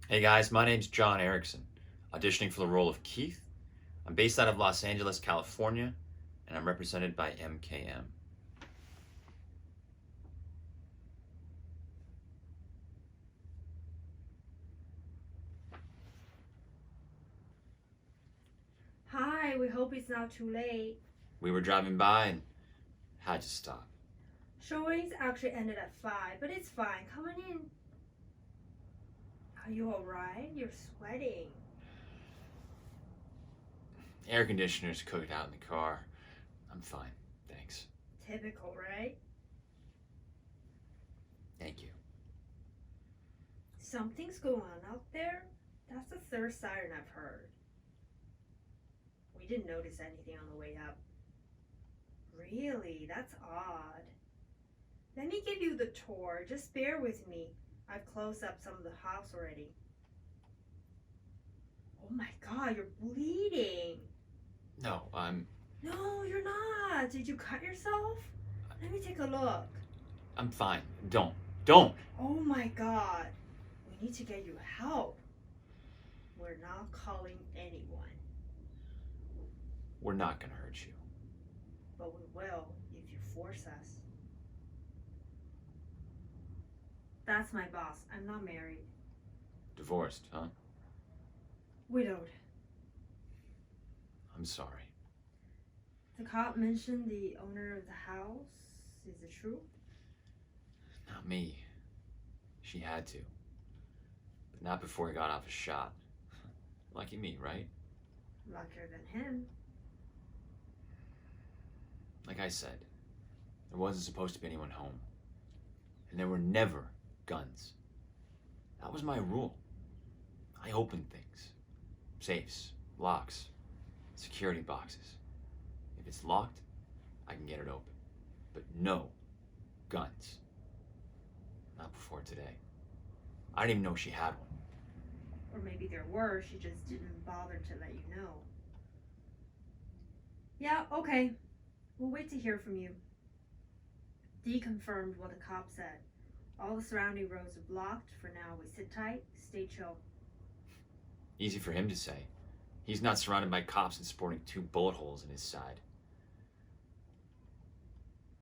Hey guys, my name's John Erickson, auditioning for the role of Keith. I'm based out of Los Angeles, California, and I'm represented by MKM. Hi, we hope it's not too late. We were driving by and had to stop. Showings actually ended at 5, but it's fine. Come on in. Are you alright? You're sweating. Air conditioner's cooked out in the car. I'm fine, thanks. Typical, right? Thank you. Something's going on out there? That's the third siren I've heard. We didn't notice anything on the way up. Really? That's odd. Let me give you the tour. Just bear with me. I've closed up some of the house already. Oh my god, you're bleeding. No, No, you're not. Did you cut yourself? Let me take a look. I'm fine. Don't. Oh my god. We need to get you help. We're not calling anyone, We're not gonna hurt you. but we will if you force us. That's my boss. I'm not married. Divorced, huh? Widowed. I'm sorry. The cop mentioned the owner of the house. Is it true? Not me. She had to. But not before he got off a shot. Lucky me, right? Luckier than him. Like I said, there wasn't supposed to be anyone home. And there were never guns. That was my rule. I opened things. Safes, locks, security boxes. If it's locked, I can get it open. But no guns. Not before today. I didn't even know she had one. Or maybe there were, she just didn't bother to let you know. Yeah, okay. We'll wait to hear from you. Dee confirmed what the cop said. All the surrounding roads are blocked. For now, we sit tight, stay chill. Easy for him to say. He's not surrounded by cops and sporting 2 bullet holes in his side.